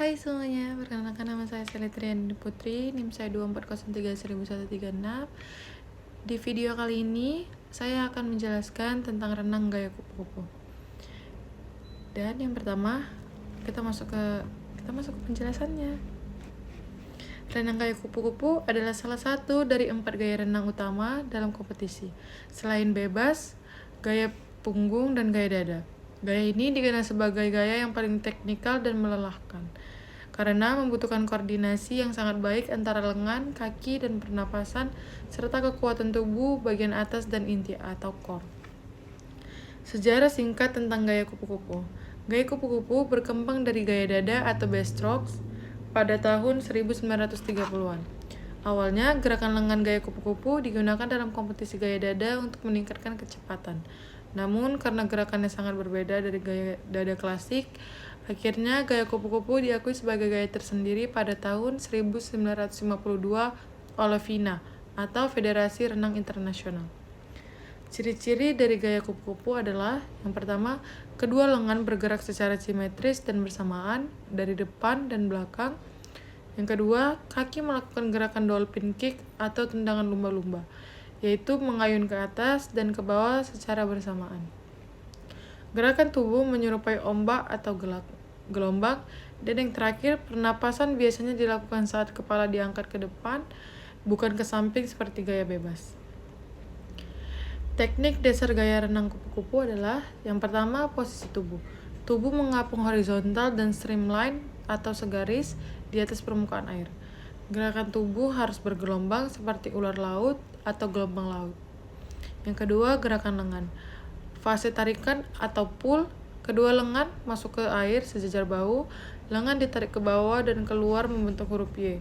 Hai semuanya, perkenalkan nama saya Sally Triani Putri, NIM saya 2403-1136. Di video kali ini, saya akan menjelaskan tentang renang gaya kupu-kupu. Dan yang pertama, kita masuk ke penjelasannya. Renang gaya kupu-kupu adalah salah satu dari 4 gaya renang utama dalam kompetisi. Selain bebas, gaya punggung, dan gaya dada. Gaya ini dikenal sebagai gaya yang paling teknikal dan melelahkan, karena membutuhkan koordinasi yang sangat baik antara lengan, kaki, dan pernapasan, serta kekuatan tubuh bagian atas dan inti atau core. Sejarah singkat tentang gaya kupu-kupu. Gaya kupu-kupu berkembang dari gaya dada atau breaststrokes pada tahun 1930-an. Awalnya, gerakan lengan gaya kupu-kupu digunakan dalam kompetisi gaya dada untuk meningkatkan kecepatan. Namun, karena gerakannya sangat berbeda dari gaya dada klasik, akhirnya gaya kupu-kupu diakui sebagai gaya tersendiri pada tahun 1952 oleh FINA atau Federasi Renang Internasional. Ciri-ciri dari gaya kupu-kupu adalah, yang pertama, kedua lengan bergerak secara simetris dan bersamaan dari depan dan belakang. Yang kedua, kaki melakukan gerakan dolphin kick atau tendangan lumba-lumba, yaitu mengayun ke atas dan ke bawah secara bersamaan. Gerakan tubuh menyerupai ombak atau gelombang. Dan yang terakhir, pernapasan biasanya dilakukan saat kepala diangkat ke depan, bukan ke samping seperti gaya bebas. Teknik dasar gaya renang kupu-kupu adalah, yang pertama, posisi tubuh. Tubuh mengapung horizontal dan streamline atau segaris di atas permukaan air. Gerakan tubuh harus bergelombang seperti ular laut atau gelombang laut. Yang kedua, gerakan lengan. Fase tarikan atau pull, kedua lengan masuk ke air sejajar bahu, lengan ditarik ke bawah dan keluar membentuk huruf Y.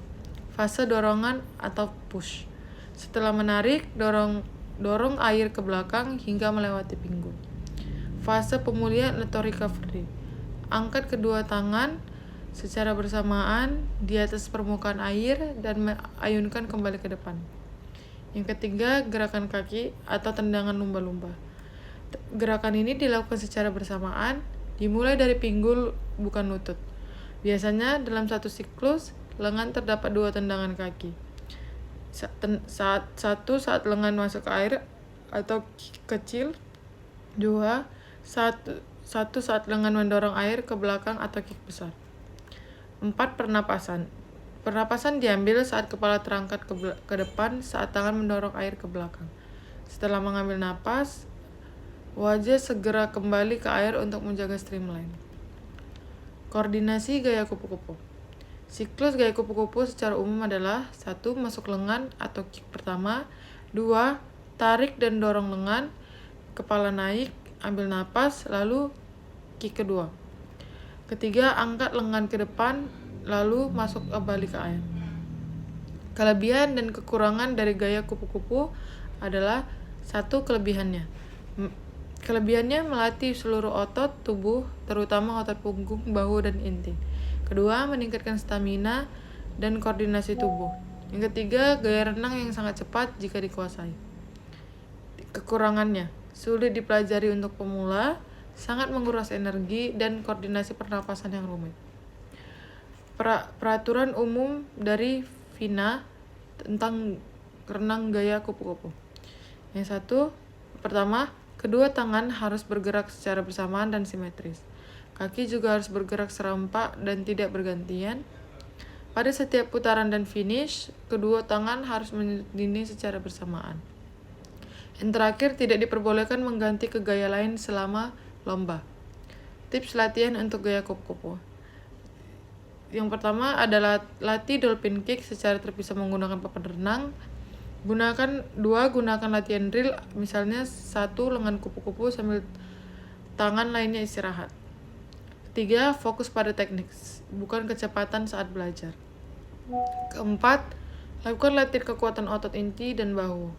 Fase dorongan atau push. Setelah menarik, dorong air ke belakang hingga melewati pinggul. Fase pemulihan atau recovery. Angkat kedua tangan secara bersamaan di atas permukaan air dan ayunkan kembali ke depan. Yang ketiga, gerakan kaki atau tendangan lumba-lumba. Gerakan ini dilakukan secara bersamaan, dimulai dari pinggul bukan lutut. Biasanya dalam satu siklus, lengan terdapat 2 tendangan kaki. Saat lengan masuk ke air atau kecil. 2. Saat lengan mendorong air ke belakang atau kick besar. 4. Pernapasan. Pernapasan diambil saat kepala terangkat ke depan saat tangan mendorong air ke belakang. Setelah mengambil napas, wajah segera kembali ke air untuk menjaga streamline. Koordinasi gaya kupu-kupu. Siklus gaya kupu-kupu secara umum adalah 1. Masuk lengan atau kick pertama. 2. Tarik dan dorong lengan, kepala naik, ambil napas, lalu kick kedua. Ketiga, angkat lengan ke depan, lalu masuk kembali ke air. Kelebihan dan kekurangan dari gaya kupu-kupu adalah 1. Kelebihannya melatih seluruh otot tubuh, terutama otot punggung, bahu, dan inti. Kedua, meningkatkan stamina dan koordinasi tubuh. Yang ketiga, gaya renang yang sangat cepat jika dikuasai. Kekurangannya, sulit dipelajari untuk pemula, sangat menguras energi, dan koordinasi pernapasan yang rumit. Peraturan umum dari FINA tentang renang gaya kupu-kupu. Yang 1, pertama, kedua tangan harus bergerak secara bersamaan dan simetris. Kaki juga harus bergerak serempak dan tidak bergantian. Pada setiap putaran dan finish, kedua tangan harus menindih secara bersamaan. Yang terakhir, tidak diperbolehkan mengganti ke gaya lain selama lomba. Tips latihan untuk gaya kupu-kupu. Yang pertama adalah latih dolphin kick secara terpisah menggunakan papan renang. Gunakan latihan drill, misalnya 1 lengan kupu-kupu sambil tangan lainnya istirahat. 3. Fokus pada teknik, bukan kecepatan saat belajar. 4. Lakukan latihan kekuatan otot inti dan bahu.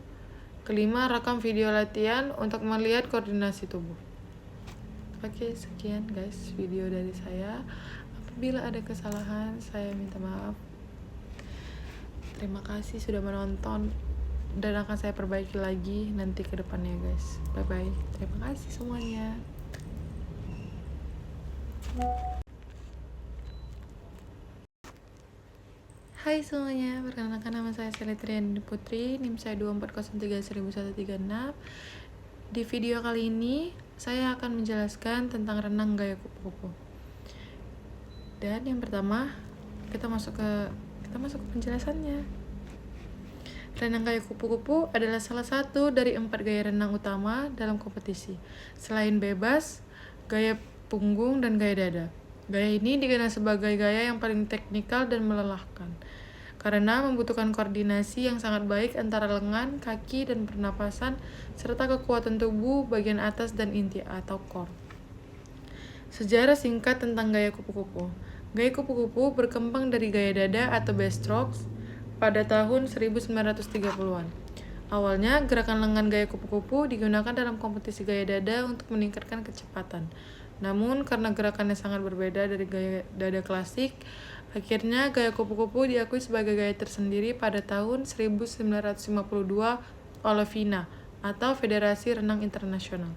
5. Rekam video latihan untuk melihat koordinasi tubuh. Oke, sekian guys video dari saya. Apabila ada kesalahan, saya minta maaf. Terima kasih sudah menonton, dan akan saya perbaiki lagi nanti ke depannya guys. Bye bye. Terima kasih semuanya. Hai semuanya, perkenalkan nama saya Selitriani Putri, NIM saya 240313136. Di video kali ini, saya akan menjelaskan tentang renang gaya kupu-kupu. Dan yang pertama, kita masuk ke penjelasannya. Renang gaya kupu-kupu adalah salah satu dari 4 gaya renang utama dalam kompetisi. Selain bebas, gaya punggung, dan gaya dada. Gaya ini dikenal sebagai gaya yang paling teknikal dan melelahkan, karena membutuhkan koordinasi yang sangat baik antara lengan, kaki, dan pernapasan, serta kekuatan tubuh bagian atas dan inti atau core. Sejarah singkat tentang gaya kupu-kupu. Gaya kupu-kupu berkembang dari gaya dada atau backstrokes pada tahun 1930-an. Awalnya, gerakan lengan gaya kupu-kupu digunakan dalam kompetisi gaya dada untuk meningkatkan kecepatan. Namun, karena gerakannya sangat berbeda dari gaya dada klasik, akhirnya gaya kupu-kupu diakui sebagai gaya tersendiri pada tahun 1952 oleh FINA atau Federasi Renang Internasional.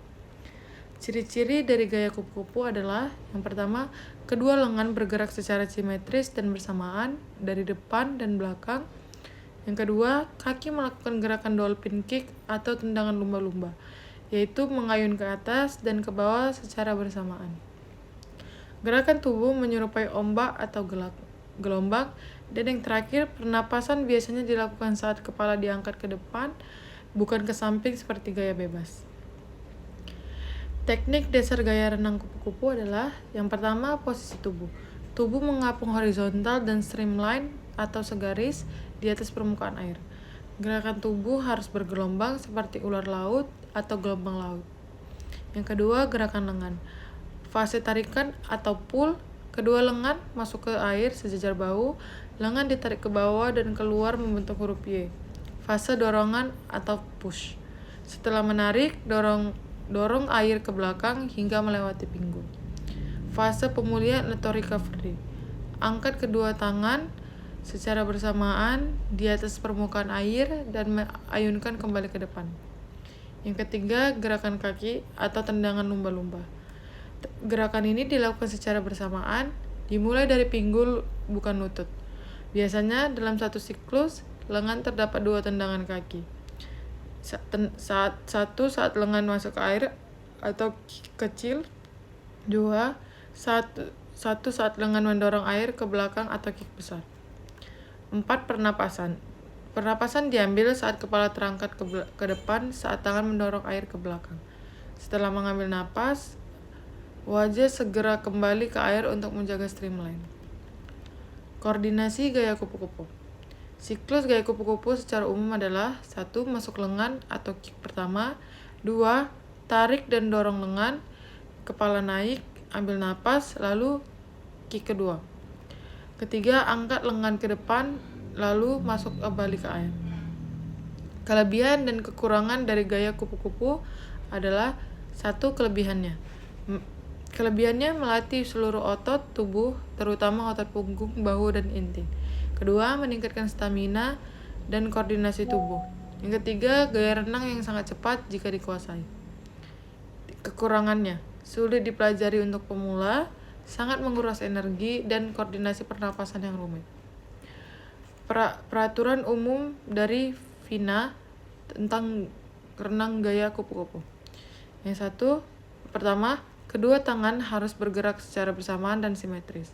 Ciri-ciri dari gaya kupu-kupu adalah, yang pertama, kedua lengan bergerak secara simetris dan bersamaan dari depan dan belakang. Yang kedua, kaki melakukan gerakan dolphin kick atau tendangan lumba-lumba, yaitu mengayun ke atas dan ke bawah secara bersamaan. Gerakan tubuh menyerupai ombak atau gelombang, dan yang terakhir, pernapasan biasanya dilakukan saat kepala diangkat ke depan, bukan ke samping seperti gaya bebas. Teknik dasar gaya renang kupu-kupu adalah, yang pertama, posisi tubuh. Tubuh mengapung horizontal dan streamline atau segaris di atas permukaan air. Gerakan tubuh harus bergelombang seperti ular laut atau gelombang laut. Yang kedua, gerakan lengan. Fase tarikan atau pull, kedua lengan masuk ke air sejajar bahu, lengan ditarik ke bawah dan keluar membentuk huruf Y. Fase dorongan atau push. Setelah menarik, dorong air ke belakang hingga melewati pinggul. Fase pemulihan atau recovery. Angkat kedua tangan secara bersamaan di atas permukaan air dan ayunkan kembali ke depan. Yang ketiga, gerakan kaki atau tendangan lumba-lumba. Gerakan ini dilakukan secara bersamaan, dimulai dari pinggul bukan lutut. Biasanya dalam satu siklus, lengan terdapat 2 tendangan kaki. Saat lengan masuk ke air atau kecil. 2. Saat lengan mendorong air ke belakang atau kick besar. 4. Pernapasan. Pernapasan diambil saat kepala terangkat ke depan saat tangan mendorong air ke belakang. Setelah mengambil napas, wajah segera kembali ke air untuk menjaga streamline. Koordinasi gaya kupu-kupu. Siklus gaya kupu-kupu secara umum adalah 1. Masuk lengan atau kick pertama. 2. Tarik dan dorong lengan, kepala naik, ambil napas, lalu kick kedua. Ketiga, angkat lengan ke depan, lalu masuk kembali ke air. Kelebihan dan kekurangan dari gaya kupu-kupu adalah 1. Kelebihannya melatih seluruh otot tubuh, terutama otot punggung, bahu, dan inti. 2. Meningkatkan stamina dan koordinasi tubuh. Yang ketiga, gaya renang yang sangat cepat jika dikuasai. Kekurangannya, sulit dipelajari untuk pemula, sangat menguras energi, dan koordinasi pernapasan yang rumit. Peraturan umum dari FINA tentang renang gaya kupu-kupu. Yang 1, pertama, kedua tangan harus bergerak secara bersamaan dan simetris.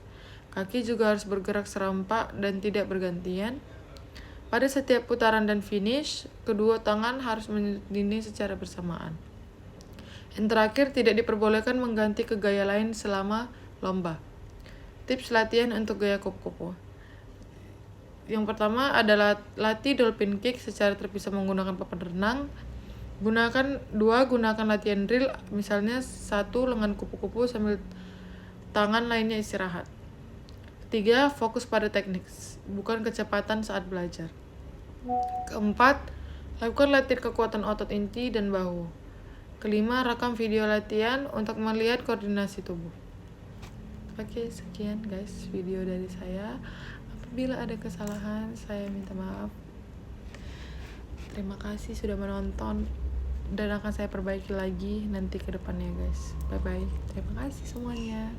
Kaki juga harus bergerak serempak dan tidak bergantian. Pada setiap putaran dan finish, kedua tangan harus menyentuh dinding secara bersamaan. Yang terakhir, tidak diperbolehkan mengganti ke gaya lain selama lomba. Tips latihan untuk gaya kupu-kupu. Yang pertama adalah latih dolphin kick secara terpisah menggunakan papan renang. Gunakan latihan drill, misalnya 1. Lengan kupu-kupu sambil tangan lainnya istirahat. 3. Fokus pada teknik, bukan kecepatan saat belajar. 4. Lakukan latihan kekuatan otot inti dan bahu. 5. Rekam video latihan untuk melihat koordinasi tubuh. Oke, sekian guys video dari saya. Apabila ada kesalahan, saya minta maaf. Terima kasih sudah menonton, dan akan saya perbaiki lagi nanti ke depannya guys. Bye bye. Terima kasih semuanya.